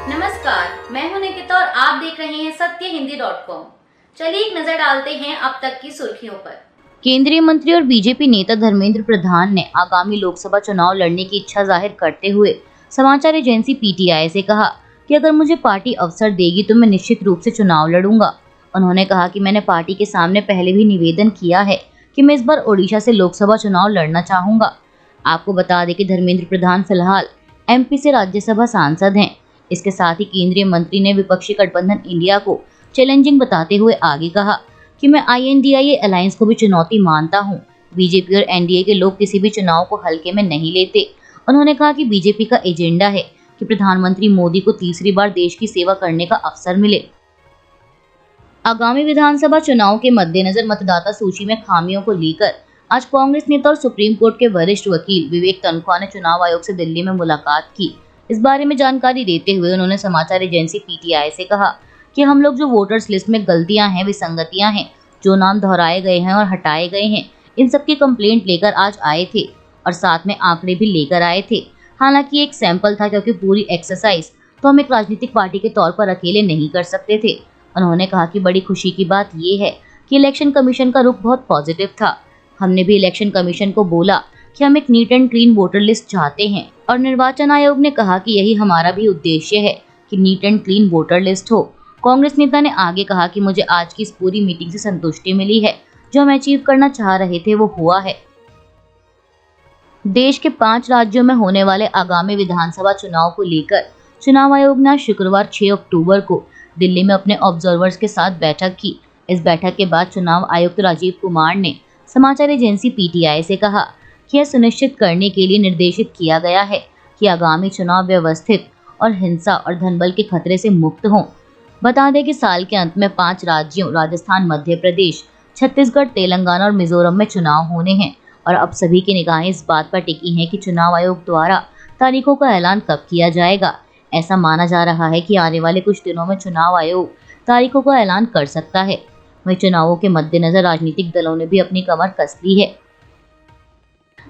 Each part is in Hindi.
नमस्कार, मैं हूं निकिता और आप देख रहे हैं सत्यहिंदी.com। चलिए एक नजर डालते हैं अब तक की सुर्खियों पर। केंद्रीय मंत्री और बीजेपी नेता धर्मेंद्र प्रधान ने आगामी लोकसभा चुनाव लड़ने की इच्छा जाहिर करते हुए समाचार एजेंसी पीटीआई से कहा कि अगर मुझे पार्टी अवसर देगी तो मैं निश्चित रूप से चुनाव लड़ूंगा। उन्होंने कहा कि मैंने पार्टी के सामने पहले भी निवेदन किया है कि मैं इस बार ओडिशा से लोकसभा चुनाव लड़ना चाहूंगा। आपको बता दें कि धर्मेंद्र प्रधान फिलहाल एमपी से राज्यसभा सांसद हैं। इसके साथ ही केंद्रीय मंत्री ने विपक्षी गठबंधन इंडिया को चैलेंजिंग बताते हुए आगे कहा कि मैं INDIA अलायंस को भी चुनौती मानता हूं। बीजेपी और एनडीए के लोग किसी भी चुनाव को हल्के में नहीं लेते। उन्होंने कहा कि बीजेपी का एजेंडा है कि प्रधानमंत्री मोदी को तीसरी बार देश की सेवा करने का अवसर मिले। आगामी विधानसभा चुनाव के मद्देनजर मतदाता सूची में खामियों को लेकर आज कांग्रेस नेता और सुप्रीम कोर्ट के वरिष्ठ वकील विवेक तनखा ने चुनाव आयोग से दिल्ली में मुलाकात की। इस बारे में जानकारी देते हुए उन्होंने समाचार एजेंसी पीटीआई से कहा कि हम लोग जो वोटर्स लिस्ट में गलतियां हैं, विसंगतियां हैं, जो नाम दोहराए गए हैं और हटाए गए हैं, इन सब की कंप्लेंट लेकर आज आए थे और साथ में आंकड़े भी लेकर आए थे। हालांकि एक सैंपल था, क्योंकि पूरी एक्सरसाइज तो हम एक राजनीतिक पार्टी के तौर पर अकेले नहीं कर सकते थे। उन्होंने कहा कि बड़ी खुशी की बात यह है कि इलेक्शन कमीशन का रुख बहुत पॉजिटिव था। हमने भी इलेक्शन कमीशन को बोला कि हम एक neat and clean voter list चाहते हैं और निर्वाचन आयोग ने कहा कि यही हमारा भी उद्देश्य है कि neat and clean voter list हो। कांग्रेस नेता ने आगे कहा कि मुझे आज की इस पूरी मीटिंग से संतुष्टि मिली है। जो हम अचीव करना चाह रहे थे वो हुआ है। देश के 5 राज्यों में होने वाले आगामी विधानसभा चुनाव को लेकर चुनाव आयोग ने शुक्रवार 6 अक्टूबर को दिल्ली में अपने ऑब्जर्वर्स के साथ बैठक की। इस बैठक के बाद चुनाव आयुक्त राजीव कुमार ने समाचार एजेंसी पीटीआई से कहा कि यह सुनिश्चित करने के लिए निर्देशित किया गया है कि आगामी चुनाव व्यवस्थित और हिंसा और धनबल के खतरे से मुक्त हों। बता दें कि साल के अंत में 5 राज्यों राजस्थान, मध्य प्रदेश, छत्तीसगढ़, तेलंगाना और मिजोरम में चुनाव होने हैं और अब सभी की निगाहें इस बात पर टिकी हैं कि चुनाव आयोग द्वारा तारीखों का ऐलान कब किया जाएगा। ऐसा माना जा रहा है कि आने वाले कुछ दिनों में चुनाव आयोग तारीखों का ऐलान कर सकता है। वहीं चुनावों के मद्देनजर राजनीतिक दलों ने भी अपनी कमर कस ली है।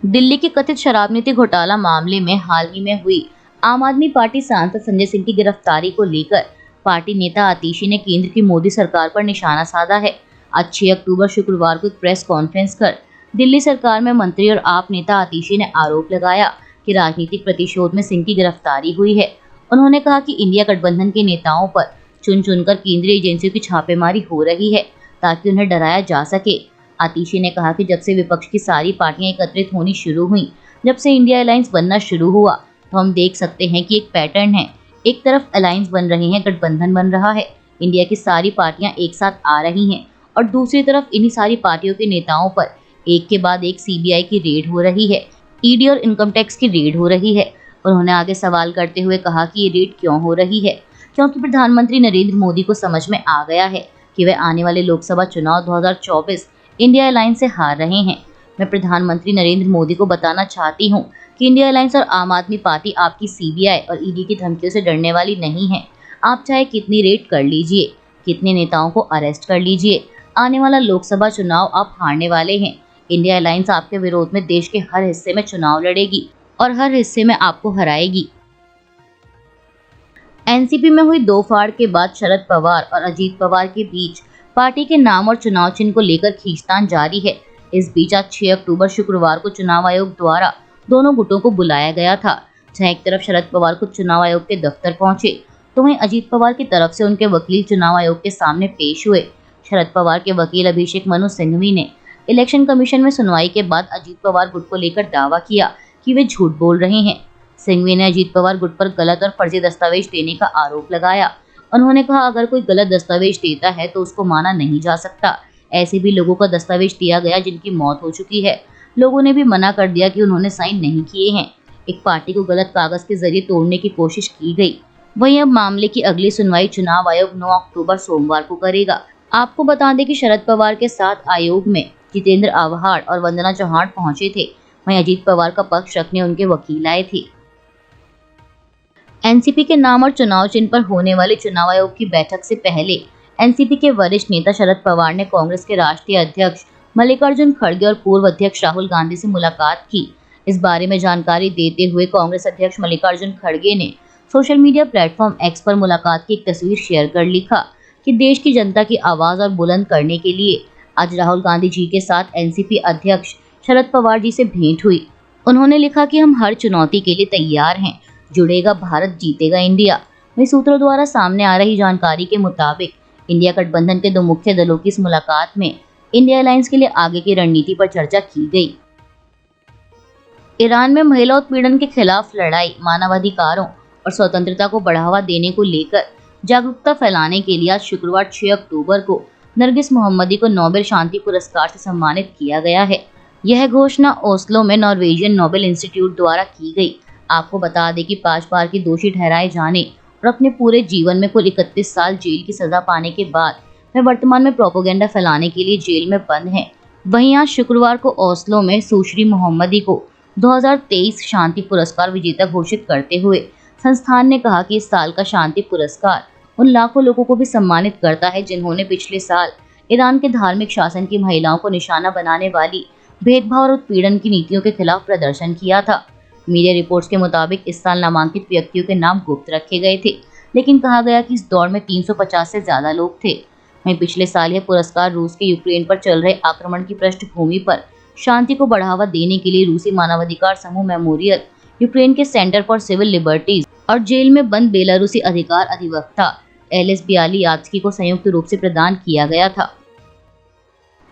दिल्ली के कथित शराब नीति घोटाला मामले में हाल ही में हुई आम आदमी पार्टी सांसद संजय सिंह की गिरफ्तारी को लेकर पार्टी नेता आतिशी ने केंद्र की मोदी सरकार पर निशाना साधा है। आज 6 अक्टूबर शुक्रवार को एक प्रेस कॉन्फ्रेंस कर दिल्ली सरकार में मंत्री और आप नेता आतिशी ने आरोप लगाया कि राजनीतिक प्रतिशोध में सिंह की गिरफ्तारी हुई है। उन्होंने कहा कि इंडिया गठबंधन के नेताओं पर चुन चुनकर केंद्रीय एजेंसियों की छापेमारी हो रही है ताकि उन्हें डराया जा सके। आतिशी ने कहा कि जब से विपक्ष की सारी पार्टियां एकत्रित होनी शुरू हुई, जब से इंडिया अलायंस बनना शुरू हुआ, तो हम देख सकते हैं कि एक पैटर्न है। एक तरफ अलायंस बन रहे हैं, गठबंधन बन रहा है, इंडिया की सारी पार्टियां एक साथ आ रही हैं और दूसरी तरफ इन्हीं सारी पार्टियों के नेताओं पर एक के बाद एक सीबीआई की रेड हो रही है, ईडी और इनकम टैक्स की रेड हो रही है। उन्होंने आगे सवाल करते हुए कहा कि ये रेड क्यों हो रही है, क्योंकि प्रधानमंत्री नरेंद्र मोदी को समझ में आ गया है कि वे आने वाले लोकसभा चुनाव 2024 इंडिया अलायंस से हार रहे हैं। मैं प्रधानमंत्री नरेंद्र मोदी को बताना चाहती हूं कि इंडिया अलायंस और आम आदमी पार्टी आपकी सीबीआई और ईडी की धमकियों से डरने वाली नहीं है। आप चाहे कितनी रेड कर लीजिए, कितने नेताओं को अरेस्ट कर लीजिए, आने वाला लोकसभा चुनाव आप हारने वाले हैं। इंडिया अलायंस आपके विरोध में देश के हर हिस्से में चुनाव लड़ेगी और हर हिस्से में आपको हराएगी। एनसीपी में हुई 2 फाड़ के बाद शरद पवार और अजीत पवार के बीच पार्टी के नाम और चुनाव चिन्ह को लेकर खींचतान जारी है। इस बीच आज 6 अक्टूबर शुक्रवार को चुनाव आयोग द्वारा दोनों गुटों को बुलाया गया था। जहां एक तरफ शरद पवार खुद चुनाव आयोग के दफ्तर पहुंचे, तो वहीं अजीत पवार की तरफ से उनके वकील चुनाव आयोग के सामने पेश हुए। शरद पवार के वकील अभिषेक मनु सिंघवी ने इलेक्शन कमीशन में सुनवाई के बाद अजीत पवार गुट को लेकर दावा किया कि वे झूठ बोल रहे हैं। सिंघवी ने अजीत पवार गुट पर गलत और फर्जी दस्तावेज देने का आरोप लगाया। उन्होंने कहा अगर कोई गलत दस्तावेज देता है तो उसको माना नहीं जा सकता। ऐसे भी लोगों का दस्तावेज दिया गया जिनकी मौत हो चुकी है। लोगों ने भी मना कर दिया कि उन्होंने साइन नहीं किए हैं। एक पार्टी को गलत कागज के जरिए तोड़ने की कोशिश की गई। वहीं अब मामले की अगली सुनवाई चुनाव आयोग 9 अक्टूबर सोमवार को करेगा। आपको बता दें कि शरद पवार के साथ आयोग में जितेंद्र आव्हाड और वंदना चौहान पहुंचे थे। वहीं अजीत पवार का पक्ष रखने उनके वकील आए थे। एनसीपी के नाम और चुनाव चिन्ह पर होने वाले चुनाव आयोग की बैठक से पहले एनसीपी के वरिष्ठ नेता शरद पवार ने कांग्रेस के राष्ट्रीय अध्यक्ष मल्लिकार्जुन खड़गे और पूर्व अध्यक्ष राहुल गांधी से मुलाकात की। इस बारे में जानकारी देते हुए कांग्रेस अध्यक्ष मल्लिकार्जुन खड़गे ने सोशल मीडिया प्लेटफॉर्म एक्स पर मुलाकात की एक तस्वीर शेयर कर लिखा कि देश की जनता की आवाज और बुलंद करने के लिए आज राहुल गांधी जी के साथ एनसीपी अध्यक्ष शरद पवार जी से भेंट हुई। उन्होंने लिखा कि हम हर चुनौती के लिए तैयार हैं, जुड़ेगा भारत, जीतेगा इंडिया। वहीं सूत्रों द्वारा सामने आ रही जानकारी के मुताबिक इंडिया गठबंधन के दो मुख्य दलों की इस मुलाकात में इंडिया अलायंस के लिए आगे की रणनीति पर चर्चा की गई। ईरान में महिला उत्पीड़न के खिलाफ लड़ाई, मानवाधिकारों और स्वतंत्रता को बढ़ावा देने को लेकर जागरूकता फैलाने के लिए आज शुक्रवार 6 अक्टूबर को नरगिस मोहम्मदी को नोबेल शांति पुरस्कार से सम्मानित किया गया है। यह घोषणा ओस्लो में नॉर्वेजियन नोबेल इंस्टीट्यूट द्वारा की गई। आपको बता दें कि 5 बार की दोषी ठहराए जाने और अपने पूरे जीवन में कुल 31 साल जेल की सजा पाने के बाद वह वर्तमान में प्रोपेगेंडा फैलाने के लिए जेल में बंद हैं। वहीं आज शुक्रवार को ओस्लो में सुश्री मोहम्मदी को 2023 शांति पुरस्कार विजेता घोषित करते हुए संस्थान ने कहा कि इस साल का शांति पुरस्कार उन लाखों लोगों को भी सम्मानित करता है जिन्होंने पिछले साल ईरान के धार्मिक शासन की महिलाओं को निशाना बनाने वाली भेदभाव और उत्पीड़न की नीतियों के खिलाफ प्रदर्शन किया था। मीडिया रिपोर्ट्स के मुताबिक इस साल नामांकित व्यक्तियों के नाम गुप्त रखे गए थे, लेकिन कहा गया कि इस दौड़ में 350 से ज्यादा लोग थे। वहीं पिछले साल यह पुरस्कार रूस के यूक्रेन पर चल रहे आक्रमण की पृष्ठभूमि पर शांति को बढ़ावा देने के लिए रूसी मानवाधिकार समूह मेमोरियल, यूक्रेन के सेंटर फॉर सिविल लिबर्टीज और जेल में बंद बेलारूसी अधिकार अधिवक्ता एलिस बियालियात्स्की को संयुक्त रूप से प्रदान किया गया था।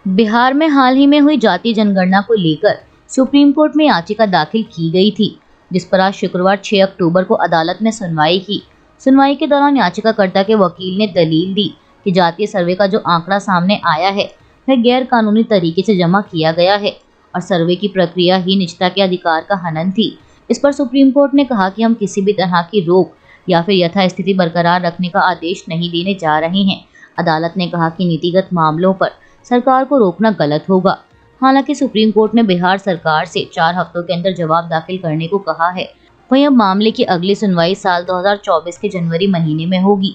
बिहार में हाल ही में हुई जातीय जनगणना को लेकर सुप्रीम कोर्ट में याचिका दाखिल की गई थी, जिस पर आज शुक्रवार 6 अक्टूबर को अदालत ने सुनवाई की। सुनवाई के दौरान याचिकाकर्ता के वकील ने दलील दी कि जातीय सर्वे का जो आंकड़ा सामने आया है वह गैर कानूनी तरीके से जमा किया गया है और सर्वे की प्रक्रिया ही निजता के अधिकार का हनन थी। इस पर सुप्रीम कोर्ट ने कहा कि हम किसी भी तरह की रोक या फिर यथास्थिति बरकरार रखने का आदेश नहीं देने जा रहे हैं। अदालत ने कहा कि नीतिगत मामलों पर सरकार को रोकना गलत होगा। हालांकि सुप्रीम कोर्ट ने बिहार सरकार से 4 हफ्तों के अंदर जवाब दाखिल करने को कहा है। वहीं अब मामले की अगली सुनवाई साल 2024 के जनवरी महीने में होगी।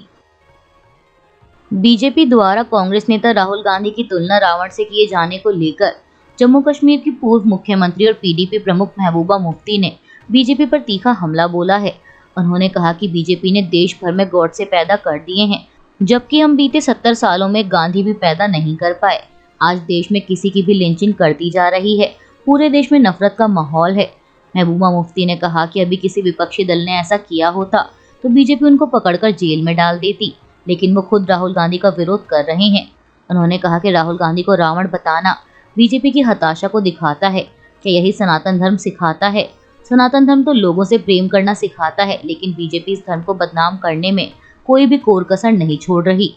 बीजेपी द्वारा कांग्रेस नेता राहुल गांधी की तुलना रावण से किए जाने को लेकर जम्मू कश्मीर की पूर्व मुख्यमंत्री और पीडीपी प्रमुख महबूबा मुफ्ती ने बीजेपी पर तीखा हमला बोला है। उन्होंने कहा कि बीजेपी ने देश भर में गॉडसे पैदा कर दिए हैं, जबकि हम बीते 70 सालों में गांधी भी पैदा नहीं कर पाए। आज देश में किसी की भी लिंचिंग करती जा रही है, पूरे देश में नफरत का माहौल है। महबूबा मुफ्ती ने कहा कि अभी किसी विपक्षी दल ने ऐसा किया होता तो बीजेपी उनको पकड़कर जेल में डाल देती, लेकिन वो खुद राहुल गांधी का विरोध कर रहे हैं। उन्होंने कहा कि राहुल गांधी को रावण बताना बीजेपी की हताशा को दिखाता है कि यही सनातन धर्म सिखाता है। सनातन धर्म तो लोगों से प्रेम करना सिखाता है, लेकिन बीजेपी इस धर्म को बदनाम करने में कोई भी कोर कसर नहीं छोड़ रही।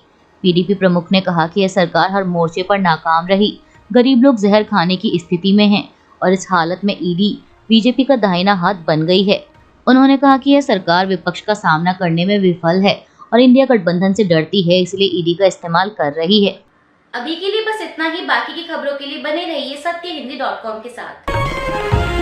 पीडीपी प्रमुख ने कहा कि यह सरकार हर मोर्चे पर नाकाम रही, गरीब लोग जहर खाने की स्थिति में हैं और इस हालत में ईडी बीजेपी का दाहिना हाथ बन गई है। उन्होंने कहा कि यह सरकार विपक्ष का सामना करने में विफल है और इंडिया गठबंधन से डरती है, इसलिए ईडी का इस्तेमाल कर रही है। अभी के लिए बस इतना ही। बाकी की खबरों के लिए बने रहिए सत्यहिंदी.com के साथ।